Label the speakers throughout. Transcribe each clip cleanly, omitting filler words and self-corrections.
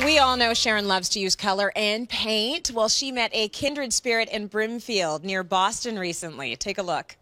Speaker 1: We all know Sharon loves to use color and paint. Well, she met a kindred spirit in Brimfield near Boston recently. Take a look.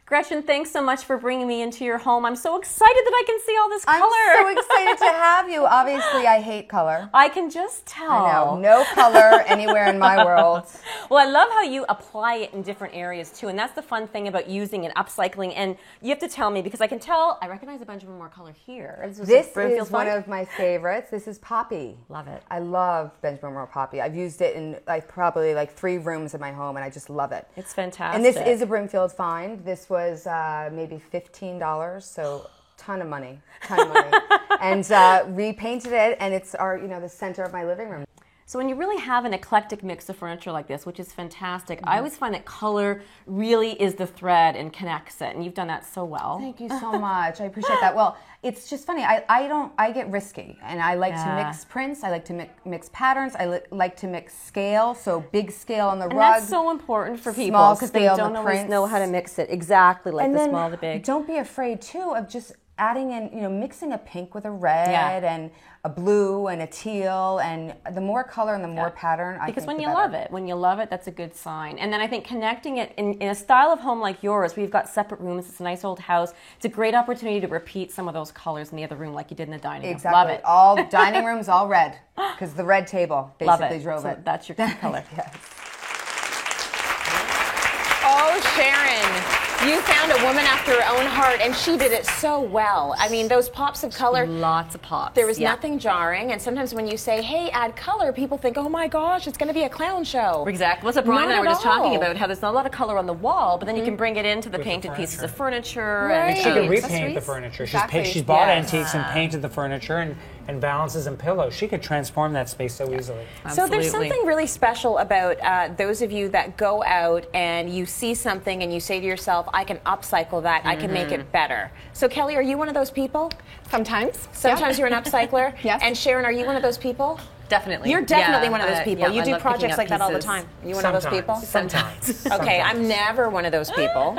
Speaker 2: Gretchen, thanks so much for bringing me into your home. I'm so excited that I can see all this color.
Speaker 3: I'm so excited to have you. Obviously, I hate color.
Speaker 2: I can just tell.
Speaker 3: I know. No color anywhere in my world.
Speaker 2: Well, I love how you apply it in different areas, too. And that's the fun thing about using and upcycling. And you have to tell me, because I can tell, I recognize a Benjamin Moore color here.
Speaker 3: This is one of my favorites. This is Poppy.
Speaker 2: Love it.
Speaker 3: I love Benjamin Moore Poppy. I've used it in probably 3 rooms in my home, and I just love it.
Speaker 2: It's fantastic.
Speaker 3: And this is a Brimfield find. This was maybe $15, so ton of money. And repainted it, and it's the center of my living room.
Speaker 2: So when you really have an eclectic mix of furniture like this, which is fantastic, I always find that color really is the thread and connects it, and you've done that so well.
Speaker 3: Thank you so much. I appreciate that. Well, it's just funny. I get risky, and I like to mix prints. I like to mix patterns. I like to mix scale, so big scale on the rug.
Speaker 2: And that's so important for people because they don't always know how to mix it exactly, like the small to big.
Speaker 3: Don't be afraid too of just adding in, mixing a pink with a red and a blue and a teal, and the more color and the more pattern, I think
Speaker 2: because when you love it, that's a good sign. And then I think connecting it in a style of home like yours, where you've got separate rooms, it's a nice old house, it's a great opportunity to repeat some of those colors in the other room like you did in the dining room.
Speaker 3: Exactly.
Speaker 2: Love it.
Speaker 3: All dining rooms, all red, because the red table basically drove it.
Speaker 2: That's your color.
Speaker 3: Yes.
Speaker 1: Oh, Sharon. You found a woman after her own heart, and she did it so well. I mean, those pops of color.
Speaker 2: Lots of pops.
Speaker 1: There was nothing jarring, and sometimes when you say, hey, add color, people think, oh my gosh, it's going to be a clown show.
Speaker 2: Exactly. What's Brian and I were just talking about, how there's not a lot of color on the wall, but then you can bring it into the painted pieces of furniture.
Speaker 4: And she can repaint
Speaker 2: accessories.
Speaker 4: the furniture.
Speaker 3: Exactly.
Speaker 4: She's bought antiques and painted the furniture and balances and pillows. She could transform that space so easily.
Speaker 1: So there's something really special about those of you that go out and you see something and you say to yourself, I can upcycle that, I can make it better. So Kelly, are you one of those people?
Speaker 5: Sometimes.
Speaker 1: Sometimes you're an upcycler?
Speaker 5: Yes.
Speaker 1: And Sharon, are you one of those people?
Speaker 2: Definitely.
Speaker 1: You're definitely one of those people. You do projects like that all the
Speaker 2: pieces.
Speaker 1: time. Are you one of those people?
Speaker 4: Sometimes.
Speaker 1: Okay, I'm never one of those people.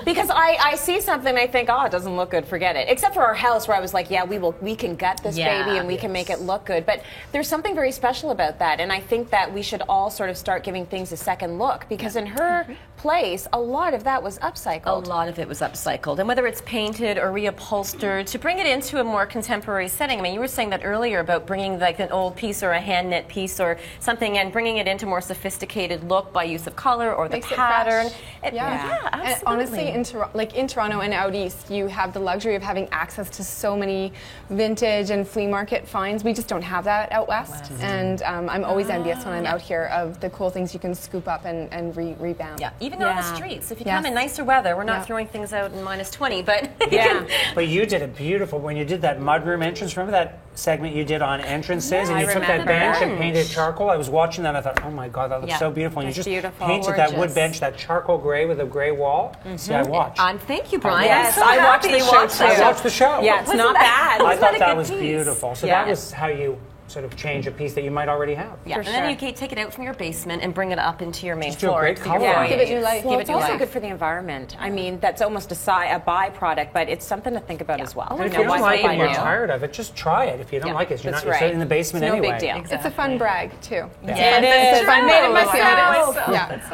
Speaker 1: Because I see something and I think, oh, it doesn't look good, forget it. Except for our house where I was like, yeah, we can gut this baby and we can make it look good. But there's something very special about that. And I think that we should all sort of start giving things a second look. Because in her place, a lot of that was upcycled.
Speaker 2: A lot of it was upcycled. And whether it's painted or reupholstered, to bring it into a more contemporary setting. I mean, you were saying that earlier about bringing like an old piece or a hand knit piece or something and bringing it into more sophisticated look by use of color or the pattern.
Speaker 5: Yeah,
Speaker 2: absolutely.
Speaker 5: And honestly, in Toronto and out east, you have the luxury of having access to so many vintage and flea market finds. We just don't have that out west. And I'm always envious when I'm out here of the cool things you can scoop up and rebound.
Speaker 2: Yeah, even on the streets. If you come in nicer weather, we're not throwing things out in -20, but
Speaker 4: But you did it beautiful when you did that mudroom entrance. Remember that segment you did on entrances, and you took that bench and painted charcoal. I was watching that. I thought, oh my God, that looks so beautiful. And you just painted that wood bench, that charcoal gray with a gray wall. See, I watched.
Speaker 2: Thank you, Brian.
Speaker 1: Yes,
Speaker 2: I
Speaker 1: watched the show.
Speaker 4: I watched the show.
Speaker 1: Yeah, it's not bad.
Speaker 4: I thought that was beautiful. So that was how you sort of change a piece that you might already have.
Speaker 2: Yeah, and then you can take it out from your basement and bring it up into your main
Speaker 4: Just do a
Speaker 2: floor.
Speaker 4: great color.
Speaker 5: Give it new life.
Speaker 1: Well, it's also good for the environment. I mean, that's almost a byproduct, but it's something to think about as well.
Speaker 4: And if you don't like it and you're tired of it, just try it. If you don't like it, you're sitting in the basement anyway.
Speaker 1: No big deal.
Speaker 5: It's a fun brag, too.
Speaker 1: It is.
Speaker 5: I made it myself. Yeah.